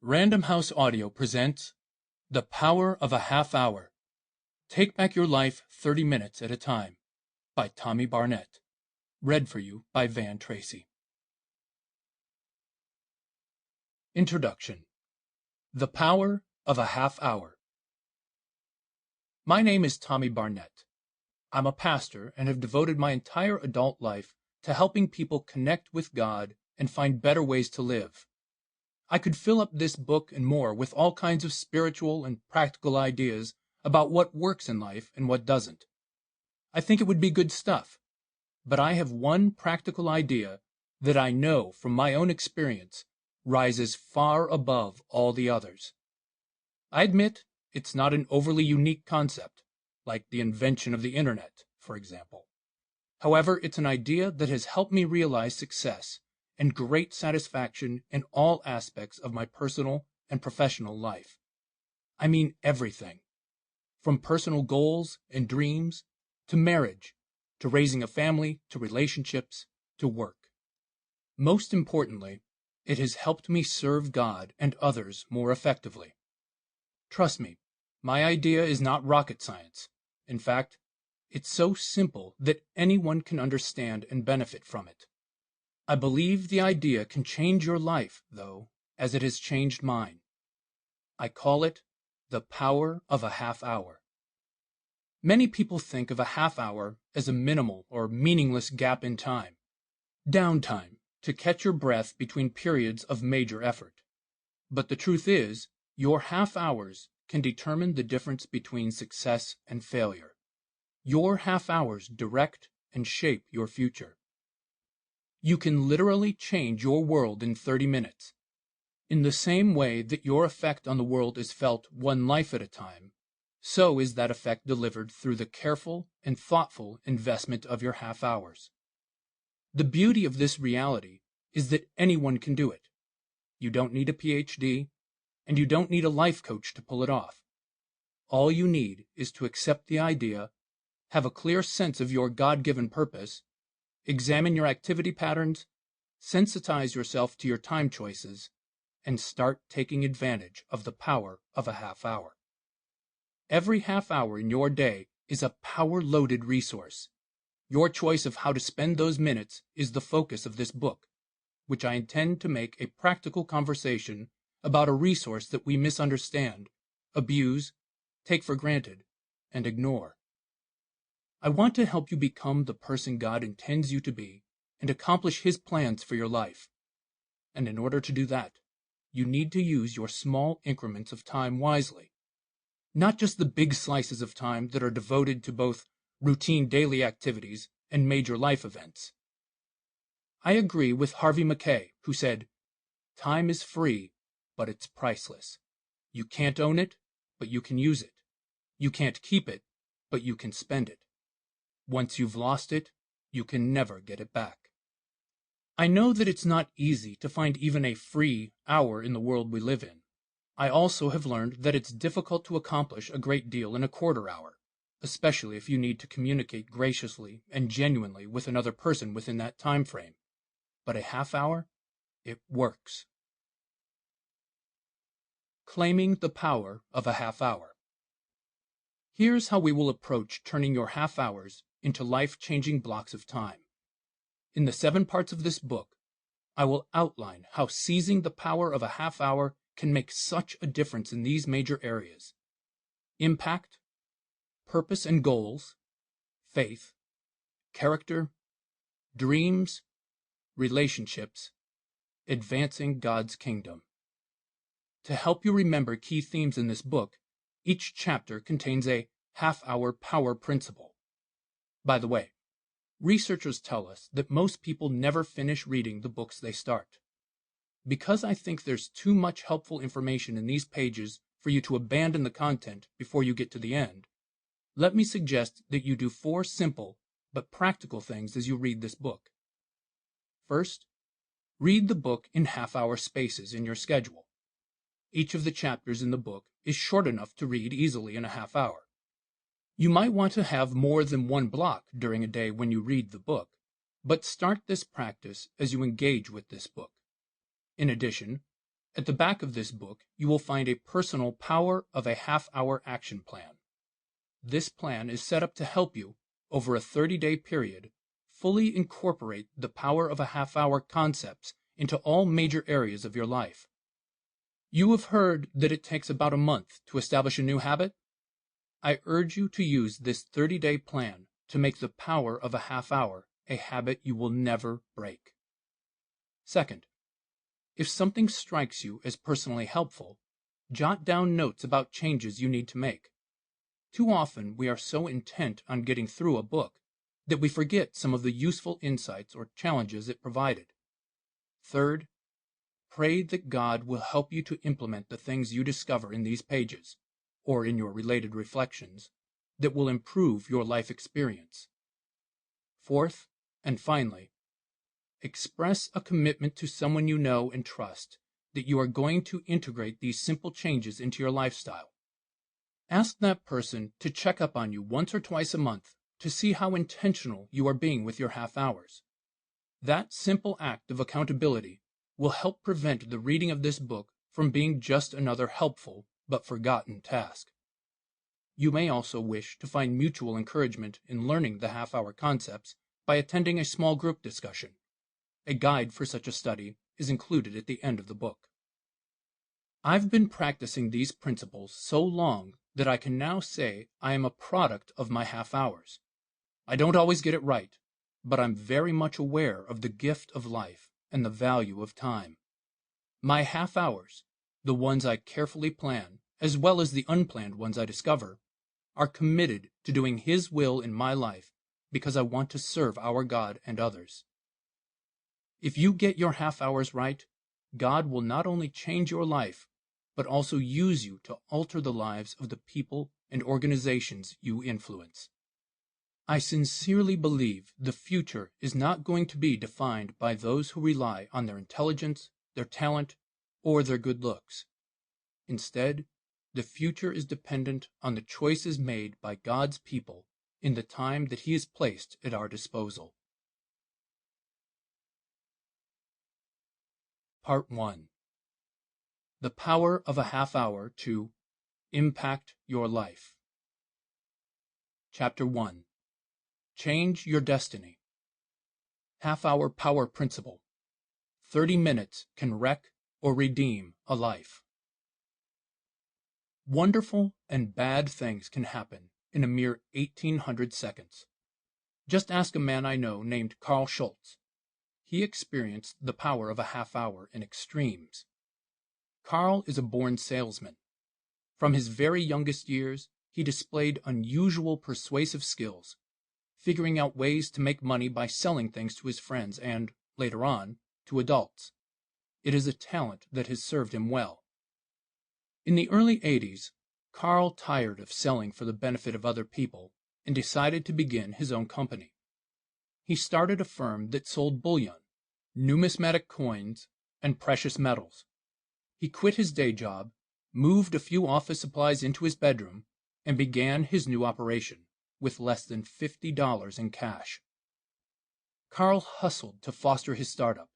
Random House Audio presents The Power of a Half Hour. Take Back Your Life 30 Minutes at a Time by Tommy Barnett. Read for you by Tracy. Introduction. The Power of a Half Hour. My name is Tommy Barnett. I'm a pastor and have devoted my entire adult life to helping people connect with God and find better ways to live. I could fill up this book and more with all kinds of spiritual and practical ideas about what works in life and what doesn't. I think it would be good stuff, but I have one practical idea that I know from my own experience rises far above all the others. I admit it's not an overly unique concept, like the invention of the internet, for example. However, it's an idea that has helped me realize success and great satisfaction in all aspects of my personal and professional life. I mean everything, from personal goals and dreams, to marriage, to raising a family, to relationships, to work. Most importantly, it has helped me serve God and others more effectively. Trust me, my idea is not rocket science. In fact, it's so simple that anyone can understand and benefit from it. I believe the idea can change your life, though, as it has changed mine. I call it the power of a half hour. Many people think of a half hour as a minimal or meaningless gap in time, downtime to catch your breath between periods of major effort. But the truth is, your half hours can determine the difference between success and failure. Your half hours direct and shape your future. You can literally change your world in 30 minutes. In the same way that your effect on the world is felt one life at a time, so is that effect delivered through the careful and thoughtful investment of your half hours. The beauty of this reality is that anyone can do it. You don't need a PhD, and you don't need a life coach to pull it off. All you need is to accept the idea, have a clear sense of your God-given purpose, examine your activity patterns, sensitize yourself to your time choices, and start taking advantage of the power of a half hour. Every half hour in your day is a power-loaded resource. Your choice of how to spend those minutes is the focus of this book, which I intend to make a practical conversation about a resource that we misunderstand, abuse, take for granted, and ignore. I want to help you become the person God intends you to be and accomplish His plans for your life. And in order to do that, you need to use your small increments of time wisely. Not just the big slices of time that are devoted to both routine daily activities and major life events. I agree with Harvey Mackay, who said, "Time is free, but it's priceless. You can't own it, but you can use it. You can't keep it, but you can spend it. Once you've lost it, you can never get it back." I know that it's not easy to find even a free hour in the world we live in. I also have learned that it's difficult to accomplish a great deal in a quarter hour, especially if you need to communicate graciously and genuinely with another person within that time frame. But a half hour, it works. Claiming the power of a half hour. Here's how we will approach turning your half hours into life-changing blocks of time. In the 7 parts of this book, I will outline how seizing the power of a half hour can make such a difference in these major areas: impact, purpose and goals, faith, character, dreams, relationships, advancing God's kingdom. To help you remember key themes in this book, each chapter contains a half-hour power principle. By the way, researchers tell us that most people never finish reading the books they start. Because I think there's too much helpful information in these pages for you to abandon the content before you get to the end, let me suggest that you do 4 simple but practical things as you read this book. First, read the book in half-hour spaces in your schedule. Each of the chapters in the book is short enough to read easily in a half hour. You might want to have more than one block during a day when you read the book, but start this practice as you engage with this book. In addition, At the back of this book, you will find a personal Power of a Half-Hour action plan. This plan is set up to help you, over a 30-day period, fully incorporate the power of a half-hour concepts into all major areas of your life. You have heard that it takes about a month to establish a new habit? I urge you to use this 30-day plan to make the power of a half-hour a habit you will never break. Second, if something strikes you as personally helpful, jot down notes about changes you need to make. Too often we are so intent on getting through a book that we forget some of the useful insights or challenges it provided. Third, pray that God will help you to implement the things you discover in these pages, or in your related reflections, that will improve your life experience. Fourth, and finally, express a commitment to someone you know and trust that you are going to integrate these simple changes into your lifestyle. Ask that person to check up on you once or twice a month to see how intentional you are being with your half hours. That simple act of accountability will help prevent the reading of this book from being just another helpful but forgotten task. You may also wish to find mutual encouragement in learning the half-hour concepts by attending a small group discussion. A guide for such a study is included at the end of the book. I've been practicing these principles so long that I can now say I am a product of my half hours. I don't always get it right, but I'm very much aware of the gift of life and the value of time. My half hours, the ones I carefully plan, as well as the unplanned ones I discover, are committed to doing His will in my life because I want to serve our God and others. If you get your half hours right, God will not only change your life, but also use you to alter the lives of the people and organizations you influence. I sincerely believe the future is not going to be defined by those who rely on their intelligence, their talent, or their good looks. Instead, the future is dependent on the choices made by God's people in the time that He has placed at our disposal. Part 1. The Power of a Half Hour to Impact Your Life. Chapter 1. Change Your Destiny. Half-Hour Power Principle. 30 minutes can wreck or redeem a life. Wonderful and bad things can happen in a mere 1800 seconds. Just ask a man I know named Carl Schultz. He experienced the power of a half hour in extremes. Carl is a born salesman. From his very youngest years, he displayed unusual persuasive skills, figuring out ways to make money by selling things to his friends and, later on, to adults. It is a talent that has served him well. In the early 80s, Carl tired of selling for the benefit of other people and decided to begin his own company. He started a firm that sold bullion, numismatic coins, and precious metals. He quit his day job, moved a few office supplies into his bedroom, and began his new operation with less than $50 in cash. Carl hustled to foster his startup.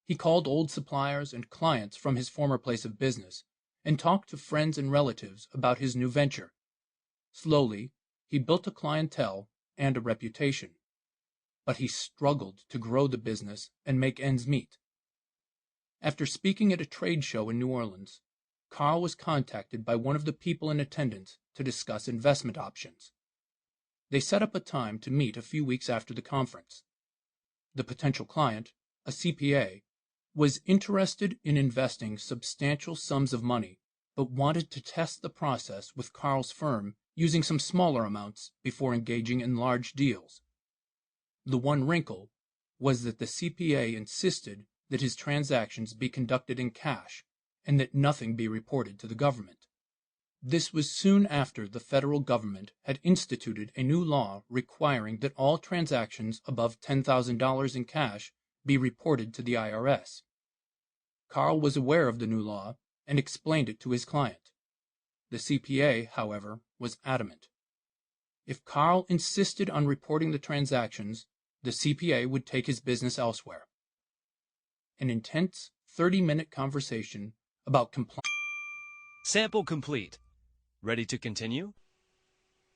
He called old suppliers and clients from his former place of business and talked to friends and relatives about his new venture. Slowly, he built a clientele and a reputation. But he struggled to grow the business and make ends meet. After speaking at a trade show in New Orleans, Carl was contacted by one of the people in attendance to discuss investment options. They set up a time to meet a few weeks after the conference. The potential client, a CPA, was interested in investing substantial sums of money, but wanted to test the process with Carl's firm using some smaller amounts before engaging in large deals. The one wrinkle was that the CPA insisted that his transactions be conducted in cash and that nothing be reported to the government. This was soon after the federal government had instituted a new law requiring that all transactions above $10,000 in cash be reported to the IRS. Carl was aware of the new law and explained it to his client. The CPA, however, was adamant. If Carl insisted on reporting the transactions, the CPA would take his business elsewhere. An intense 30-minute conversation about compliance. Sample complete. Ready to continue?